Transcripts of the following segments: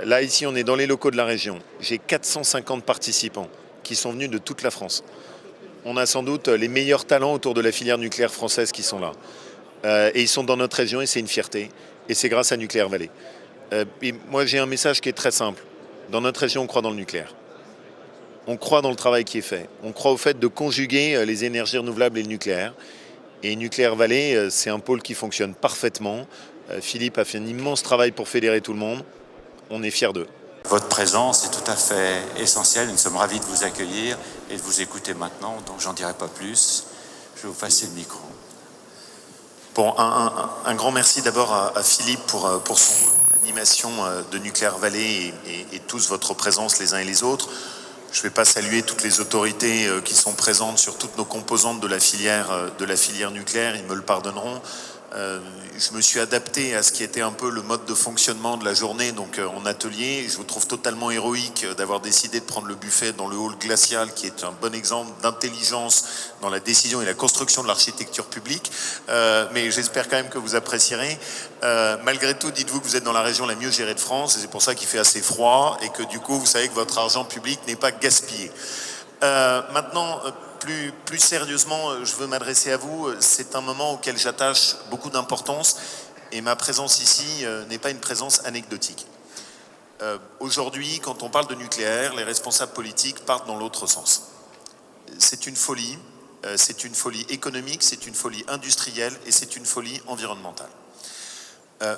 Là, ici, on est dans les locaux de la région. J'ai 450 participants qui sont venus de toute la France. On a sans doute les meilleurs talents autour de la filière nucléaire française qui sont là. Et ils sont dans notre région et c'est une fierté. Et c'est grâce à Nucléaire Vallée. Et moi, j'ai un message qui est très simple. Dans notre région, on croit dans le nucléaire. On croit dans le travail qui est fait. On croit au fait de conjuguer les énergies renouvelables et le nucléaire. Et Nucléaire Vallée, c'est un pôle qui fonctionne parfaitement. Philippe a fait un immense travail pour fédérer tout le monde. On est fiers d'eux. Votre présence est tout à fait essentielle. Nous sommes ravis de vous accueillir et de vous écouter maintenant, donc j'en dirai pas plus. Je vais vous passer le micro. Bon, un grand merci d'abord à Philippe pour son animation de Nucléaire Vallée et tous votre présence les uns et les autres. Je ne vais pas saluer toutes les autorités qui sont présentes sur toutes nos composantes de la filière nucléaire, ils me le pardonneront. Je me suis adapté à ce qui était un peu le mode de fonctionnement de la journée, donc en atelier. Je vous trouve totalement héroïque d'avoir décidé de prendre le buffet dans le hall glacial, qui est un bon exemple d'intelligence dans la décision et la construction de l'architecture publique. Mais j'espère quand même que vous apprécierez. Malgré tout, dites-vous que vous êtes dans la région la mieux gérée de France, et c'est pour ça qu'il fait assez froid, et que du coup, vous savez que votre argent public n'est pas gaspillé. Maintenant, plus sérieusement, je veux m'adresser à vous. C'est un moment auquel j'attache beaucoup d'importance et ma présence ici n'est pas une présence anecdotique. Aujourd'hui, quand on parle de nucléaire, les responsables politiques partent dans l'autre sens. C'est une folie économique, c'est une folie industrielle et c'est une folie environnementale.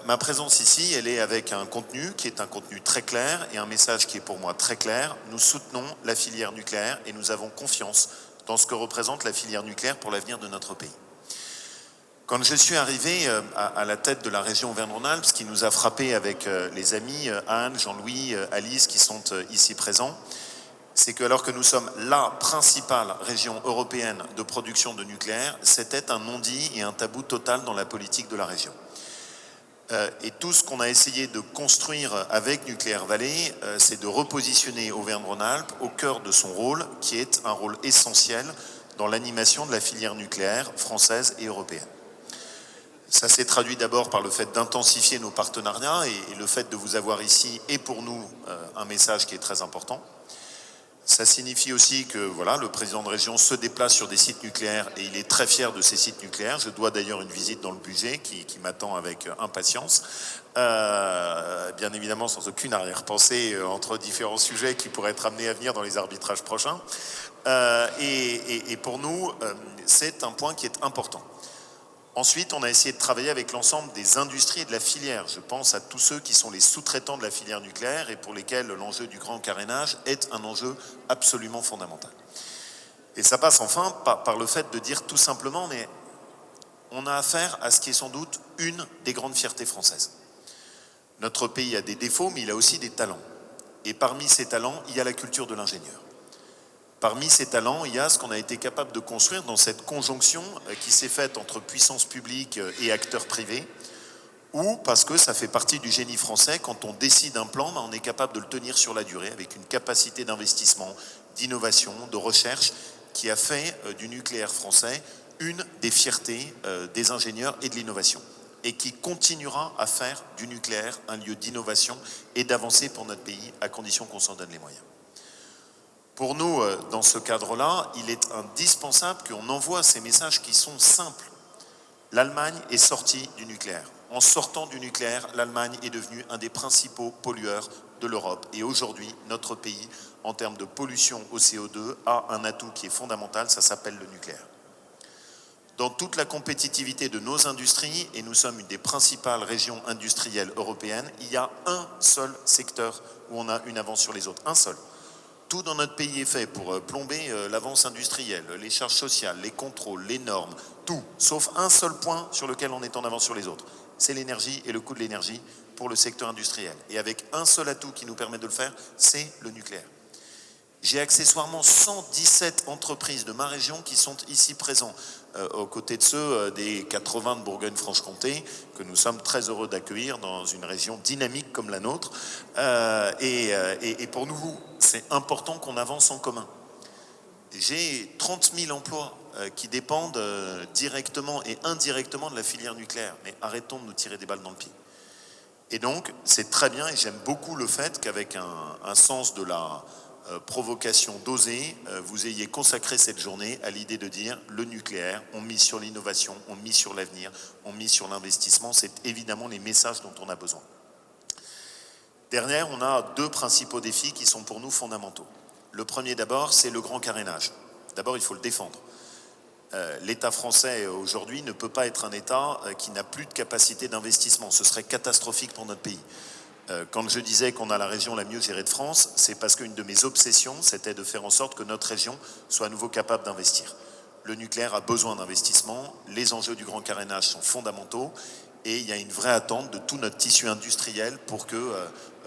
Ma présence ici, elle est avec un contenu qui est un contenu très clair et un message qui est pour moi très clair. Nous soutenons la filière nucléaire et nous avons confiance dans ce que représente la filière nucléaire pour l'avenir de notre pays. Quand je suis arrivé à la tête de la région Auvergne-Rhône-Alpes, ce qui nous a frappé avec les amis Anne, Jean-Louis, Alice qui sont ici présents, c'est que alors que nous sommes la principale région européenne de production de nucléaire, c'était un non-dit et un tabou total dans la politique de la région. Et tout ce qu'on a essayé de construire avec Nucléaire Vallée, c'est de repositionner Auvergne-Rhône-Alpes au cœur de son rôle, qui est un rôle essentiel dans l'animation de la filière nucléaire française et européenne. Ça s'est traduit d'abord par le fait d'intensifier nos partenariats et le fait de vous avoir ici est pour nous un message qui est très important. Ça signifie aussi que voilà, le président de région se déplace sur des sites nucléaires et il est très fier de ces sites nucléaires. Je dois d'ailleurs une visite dans le budget qui m'attend avec impatience. Bien évidemment sans aucune arrière-pensée entre différents sujets qui pourraient être amenés à venir dans les arbitrages prochains. Et pour nous, c'est un point qui est important. Ensuite, on a essayé de travailler avec l'ensemble des industries et de la filière. Je pense à tous ceux qui sont les sous-traitants de la filière nucléaire et pour lesquels l'enjeu du grand carénage est un enjeu absolument fondamental. Et ça passe enfin par le fait de dire tout simplement, mais on a affaire à ce qui est sans doute une des grandes fiertés françaises. Notre pays a des défauts, mais il a aussi des talents. Et parmi ces talents, il y a la culture de l'ingénieur. Parmi ces talents, il y a ce qu'on a été capable de construire dans cette conjonction qui s'est faite entre puissance publique et acteurs privés, ou parce que ça fait partie du génie français, quand on décide un plan, on est capable de le tenir sur la durée avec une capacité d'investissement, d'innovation, de recherche qui a fait du nucléaire français une des fiertés des ingénieurs et de l'innovation et qui continuera à faire du nucléaire un lieu d'innovation et d'avancée pour notre pays à condition qu'on s'en donne les moyens. Pour nous, dans ce cadre-là, il est indispensable qu'on envoie ces messages qui sont simples. L'Allemagne est sortie du nucléaire. En sortant du nucléaire, l'Allemagne est devenue un des principaux pollueurs de l'Europe. Et aujourd'hui, notre pays, en termes de pollution au CO2, a un atout qui est fondamental, ça s'appelle le nucléaire. Dans toute la compétitivité de nos industries, et nous sommes une des principales régions industrielles européennes, il y a un seul secteur où on a une avance sur les autres, un seul. Tout dans notre pays est fait pour plomber l'avance industrielle, les charges sociales, les contrôles, les normes, tout, sauf un seul point sur lequel on est en avance sur les autres. C'est l'énergie et le coût de l'énergie pour le secteur industriel. Et avec un seul atout qui nous permet de le faire, c'est le nucléaire. J'ai accessoirement 117 entreprises de ma région qui sont ici présentes, aux côtés de ceux des 80 de Bourgogne-Franche-Comté, que nous sommes très heureux d'accueillir dans une région dynamique comme la nôtre. Et pour nous, c'est important qu'on avance en commun. J'ai 30 000 emplois qui dépendent directement et indirectement de la filière nucléaire. Mais arrêtons de nous tirer des balles dans le pied. Et donc, c'est très bien, et j'aime beaucoup le fait qu'avec un sens de la provocation dosée, vous ayez consacré cette journée à l'idée de dire le nucléaire, on mise sur l'innovation, on mise sur l'avenir, on mise sur l'investissement. C'est évidemment les messages dont on a besoin. Derrière, on a deux principaux défis qui sont pour nous fondamentaux. Le premier d'abord, c'est le grand carénage. D'abord, il faut le défendre. L'État français aujourd'hui ne peut pas être un État qui n'a plus de capacité d'investissement. Ce serait catastrophique pour notre pays. Quand je disais qu'on a la région la mieux gérée de France, c'est parce qu'une de mes obsessions, c'était de faire en sorte que notre région soit à nouveau capable d'investir. Le nucléaire a besoin d'investissement, les enjeux du grand carénage sont fondamentaux et il y a une vraie attente de tout notre tissu industriel pour que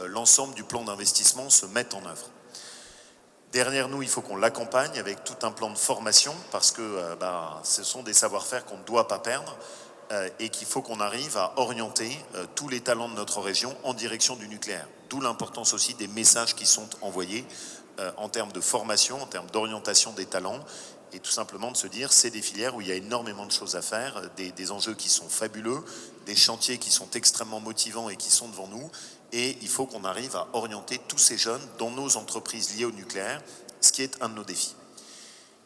l'ensemble du plan d'investissement se mette en œuvre. Derrière nous, il faut qu'on l'accompagne avec tout un plan de formation parce que ce sont des savoir-faire qu'on ne doit pas perdre et qu'il faut qu'on arrive à orienter tous les talents de notre région en direction du nucléaire. D'où l'importance aussi des messages qui sont envoyés en termes de formation, en termes d'orientation des talents et tout simplement de se dire c'est des filières où il y a énormément de choses à faire, des enjeux qui sont fabuleux, des chantiers qui sont extrêmement motivants et qui sont devant nous. Et il faut qu'on arrive à orienter tous ces jeunes dans nos entreprises liées au nucléaire, ce qui est un de nos défis.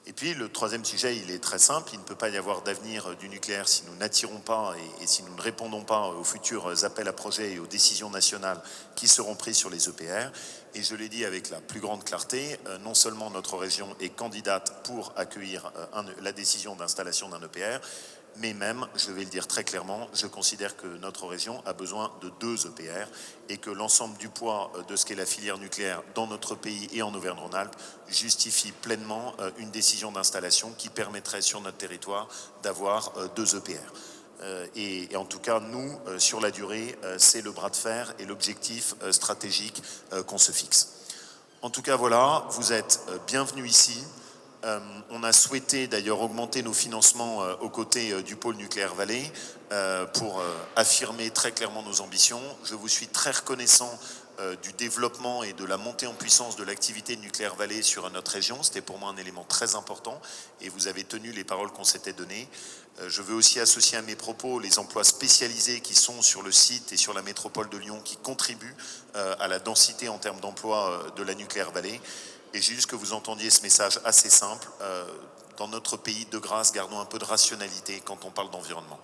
Et puis le troisième sujet, il est très simple, il ne peut pas y avoir d'avenir du nucléaire si nous n'attirons pas et si nous ne répondons pas aux futurs appels à projets et aux décisions nationales qui seront prises sur les EPR. Et je l'ai dit avec la plus grande clarté, non seulement notre région est candidate pour accueillir la décision d'installation d'un EPR, mais même, je vais le dire très clairement, je considère que notre région a besoin de 2 EPR et que l'ensemble du poids de ce qu'est la filière nucléaire dans notre pays et en Auvergne-Rhône-Alpes justifie pleinement une décision d'installation qui permettrait sur notre territoire d'avoir 2 EPR. Et en tout cas, nous, sur la durée, c'est le bras de fer et l'objectif stratégique qu'on se fixe. En tout cas, voilà, vous êtes bienvenus ici. On a souhaité d'ailleurs augmenter nos financements aux côtés du pôle nucléaire Vallée pour affirmer très clairement nos ambitions. Je vous suis très reconnaissant du développement et de la montée en puissance de l'activité de nucléaire Vallée sur notre région. C'était pour moi un élément très important et vous avez tenu les paroles qu'on s'était données. Je veux aussi associer à mes propos les emplois spécialisés qui sont sur le site et sur la métropole de Lyon qui contribuent à la densité en termes d'emploi de la nucléaire Vallée. Et juste que vous entendiez ce message assez simple, dans notre pays, de grâce, gardons un peu de rationalité quand on parle d'environnement.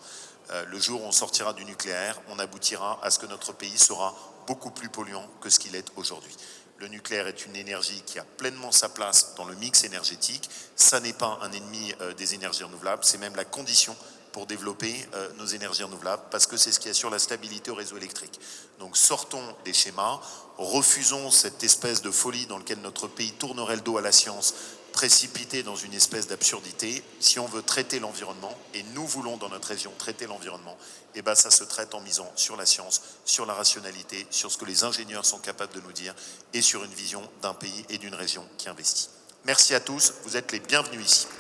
Le jour où on sortira du nucléaire, on aboutira à ce que notre pays sera beaucoup plus polluant que ce qu'il est aujourd'hui. Le nucléaire est une énergie qui a pleinement sa place dans le mix énergétique. Ça n'est pas un ennemi des énergies renouvelables, c'est même la condition pour développer nos énergies renouvelables, parce que c'est ce qui assure la stabilité au réseau électrique. Donc sortons des schémas, refusons cette espèce de folie dans laquelle notre pays tournerait le dos à la science, précipité dans une espèce d'absurdité. Si on veut traiter l'environnement, et nous voulons dans notre région traiter l'environnement, et ben ça se traite en misant sur la science, sur la rationalité, sur ce que les ingénieurs sont capables de nous dire, et sur une vision d'un pays et d'une région qui investit. Merci à tous, vous êtes les bienvenus ici.